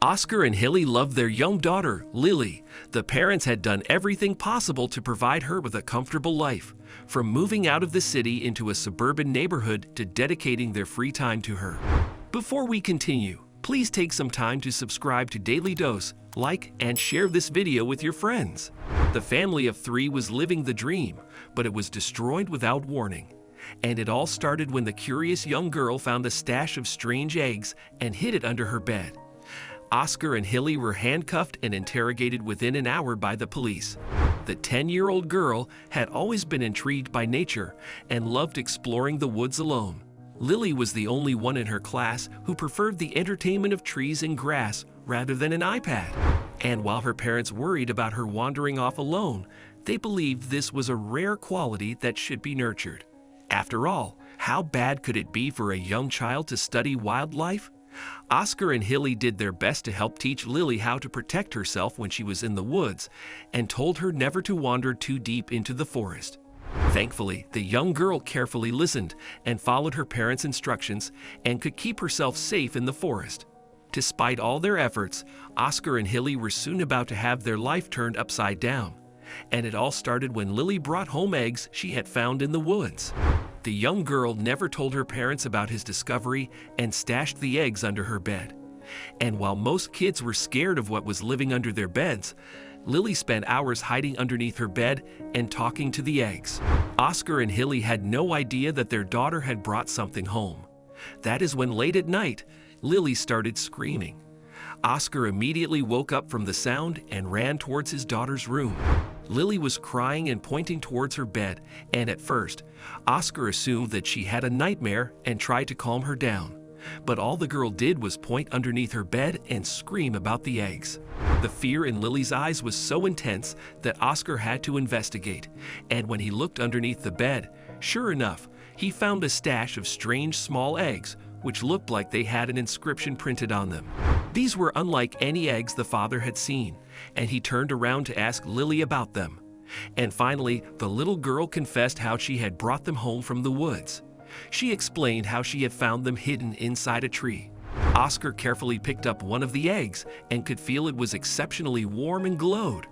Oscar and Hilly loved their young daughter, Lily. The parents had done everything possible to provide her with a comfortable life, from moving out of the city into a suburban neighborhood to dedicating their free time to her. Before we continue, please take some time to subscribe to Dailydose, like, and share this video with your friends. The family of 3 was living the dream, but it was destroyed without warning. And it all started when the curious young girl found a stash of strange eggs and hid it under her bed. Oscar and Hilly were handcuffed and interrogated within an hour by the police. The 10-year-old girl had always been intrigued by nature and loved exploring the woods alone. Lily was the only one in her class who preferred the entertainment of trees and grass rather than an iPad. And while her parents worried about her wandering off alone, they believed this was a rare quality that should be nurtured. After all, how bad could it be for a young child to study wildlife? Oscar and Hilly did their best to help teach Lily how to protect herself when she was in the woods and told her never to wander too deep into the forest. Thankfully, the young girl carefully listened and followed her parents' instructions and could keep herself safe in the forest. Despite all their efforts, Oscar and Hilly were soon about to have their life turned upside down. And it all started when Lily brought home eggs she had found in the woods. The young girl never told her parents about his discovery and stashed the eggs under her bed. And while most kids were scared of what was living under their beds, Lily spent hours hiding underneath her bed and talking to the eggs. Oscar and Hilly had no idea that their daughter had brought something home. That is when late at night, Lily started screaming. Oscar immediately woke up from the sound and ran towards his daughter's room. Lily was crying and pointing towards her bed, and at first, Oscar assumed that she had a nightmare and tried to calm her down. But all the girl did was point underneath her bed and scream about the eggs. The fear in Lily's eyes was so intense that Oscar had to investigate, and when he looked underneath the bed, sure enough, he found a stash of strange small eggs, which looked like they had an inscription printed on them. These were unlike any eggs the father had seen, and he turned around to ask Lily about them. And finally, the little girl confessed how she had brought them home from the woods. She explained how she had found them hidden inside a tree. Oscar carefully picked up one of the eggs and could feel it was exceptionally warm and glowed.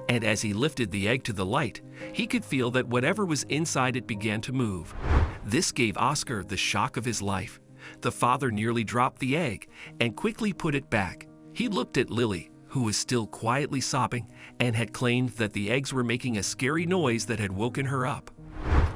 And as he lifted the egg to the light, he could feel that whatever was inside it began to move. This gave Oscar the shock of his life. The father nearly dropped the egg and quickly put it back. He looked at Lily, who was still quietly sobbing and had claimed that the eggs were making a scary noise that had woken her up.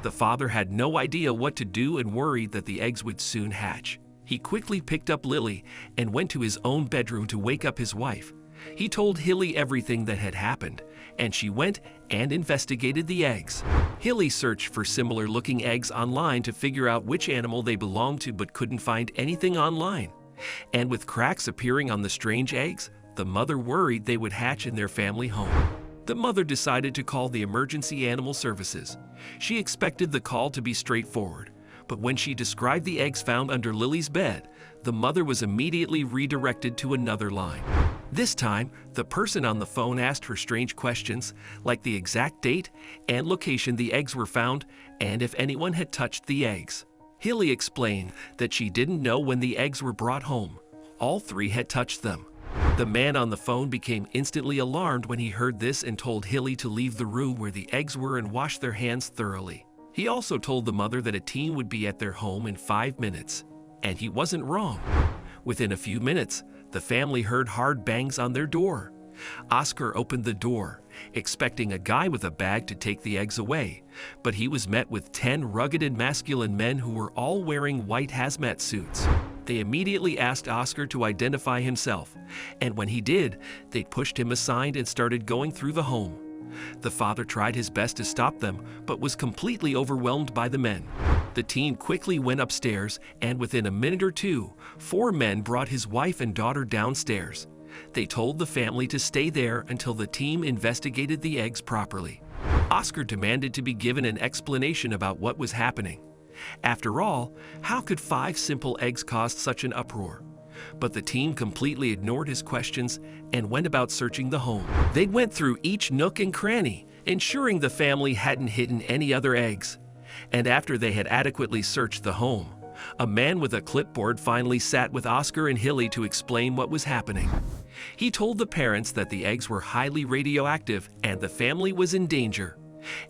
The father had no idea what to do and worried that the eggs would soon hatch. He quickly picked up Lily and went to his own bedroom to wake up his wife. He told Hilly everything that had happened, and she went and investigated the eggs. Hilly searched for similar-looking eggs online to figure out which animal they belonged to but couldn't find anything online. And with cracks appearing on the strange eggs, the mother worried they would hatch in their family home. The mother decided to call the emergency animal services. She expected the call to be straightforward, but when she described the eggs found under Lily's bed, the mother was immediately redirected to another line. This time, the person on the phone asked her strange questions, like the exact date and location the eggs were found and if anyone had touched the eggs. Hilly explained that she didn't know when the eggs were brought home. All 3 had touched them. The man on the phone became instantly alarmed when he heard this and told Hilly to leave the room where the eggs were and wash their hands thoroughly. He also told the mother that a team would be at their home in 5 minutes. And he wasn't wrong. Within a few minutes, the family heard hard bangs on their door. Oscar opened the door, expecting a guy with a bag to take the eggs away, but he was met with 10 rugged and masculine men who were all wearing white hazmat suits. They immediately asked Oscar to identify himself, and when he did, they pushed him aside and started going through the home. The father tried his best to stop them, but was completely overwhelmed by the men. The team quickly went upstairs, and within a minute or two, 4 men brought his wife and daughter downstairs. They told the family to stay there until the team investigated the eggs properly. Oscar demanded to be given an explanation about what was happening. After all, how could 5 simple eggs cause such an uproar? But the team completely ignored his questions and went about searching the home. They went through each nook and cranny, ensuring the family hadn't hidden any other eggs. And after they had adequately searched the home, A man with a clipboard finally sat with Oscar and Hilly to explain what was happening. He told the parents that the eggs were highly radioactive and the family was in danger.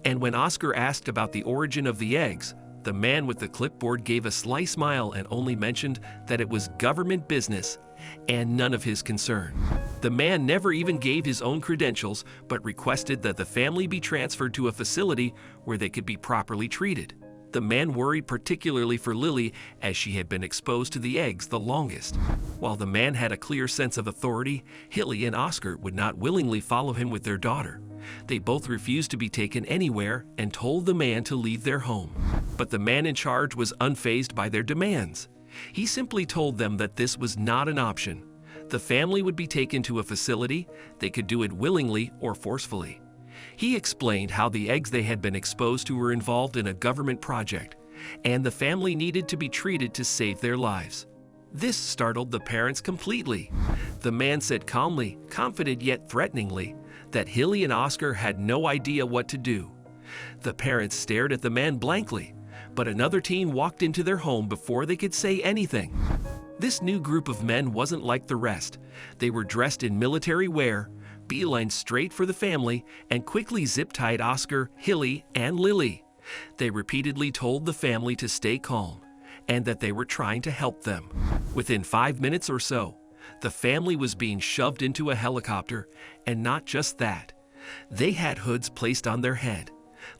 And when Oscar asked about the origin of the eggs, the man with the clipboard gave a sly smile and only mentioned that it was government business and none of his concern. The man never even gave his own credentials, but requested that the family be transferred to a facility where they could be properly treated. The man worried particularly for Lily, as she had been exposed to the eggs the longest. While the man had a clear sense of authority, Hilly and Oscar would not willingly follow him with their daughter. They both refused to be taken anywhere and told the man to leave their home. But the man in charge was unfazed by their demands. He simply told them that this was not an option. The family would be taken to a facility. They could do it willingly or forcefully. He explained how the eggs they had been exposed to were involved in a government project, and the family needed to be treated to save their lives. This startled the parents completely. The man said calmly, confident yet threateningly, that Hilly and Oscar had no idea what to do. The parents stared at the man blankly, but another teen walked into their home before they could say anything. This new group of men wasn't like the rest. They were dressed in military wear, beelined straight for the family, and quickly zip-tied Oscar, Hilly, and Lily. They repeatedly told the family to stay calm and that they were trying to help them. Within 5 minutes or so, the family was being shoved into a helicopter, and not just that. They had hoods placed on their head.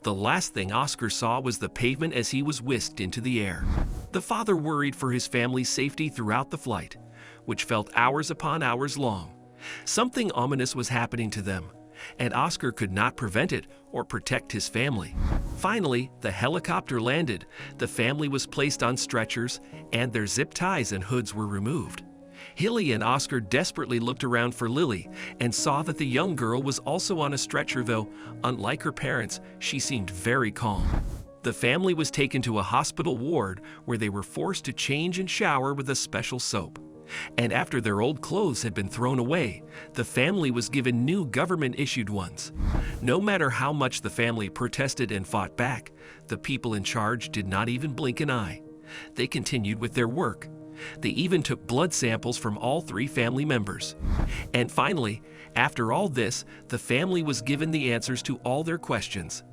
The last thing Oscar saw was the pavement as he was whisked into the air. The father worried for his family's safety throughout the flight, which felt hours upon hours long. Something ominous was happening to them, and Oscar could not prevent it or protect his family. Finally, the helicopter landed, the family was placed on stretchers, and their zip ties and hoods were removed. Hilly and Oscar desperately looked around for Lily and saw that the young girl was also on a stretcher, though, unlike her parents, she seemed very calm. The family was taken to a hospital ward where they were forced to change and shower with a special soap. And after their old clothes had been thrown away, the family was given new government-issued ones. No matter how much the family protested and fought back, the people in charge did not even blink an eye. They continued with their work. They even took blood samples from all 3 family members. And finally, after all this, the family was given the answers to all their questions.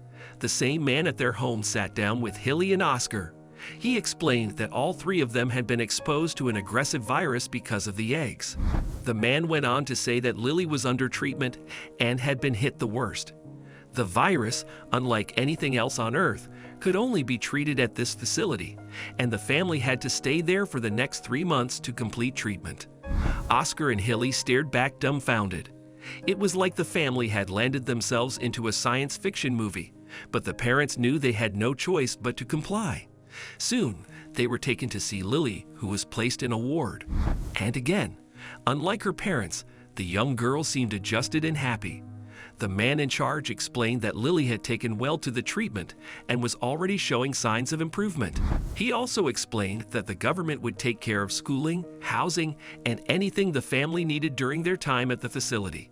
The same man at their home sat down with Hilly and Oscar. He explained that all 3 of them had been exposed to an aggressive virus because of the eggs. The man went on to say that Lily was under treatment and had been hit the worst. The virus, unlike anything else on Earth, could only be treated at this facility, and the family had to stay there for the next 3 months to complete treatment. Oscar and Hilly stared back dumbfounded. It was like the family had landed themselves into a science fiction movie, but the parents knew they had no choice but to comply. Soon, they were taken to see Lily, who was placed in a ward. And again, unlike her parents, the young girl seemed adjusted and happy. The man in charge explained that Lily had taken well to the treatment and was already showing signs of improvement. He also explained that the government would take care of schooling, housing, and anything the family needed during their time at the facility.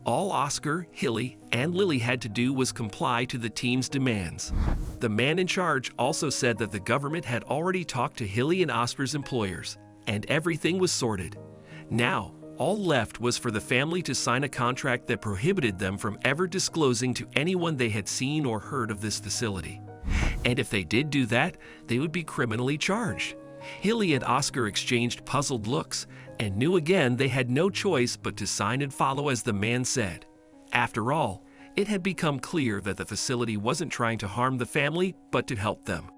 All Oscar, Hilly, and Lily had to do was comply to the team's demands. The man in charge also said that the government had already talked to Hilly and Oscar's employers, and everything was sorted. Now, all left was for the family to sign a contract that prohibited them from ever disclosing to anyone they had seen or heard of this facility. And if they did do that, they would be criminally charged. Hilly and Oscar exchanged puzzled looks and knew again they had no choice but to sign and follow as the man said. After all, it had become clear that the facility wasn't trying to harm the family, but to help them.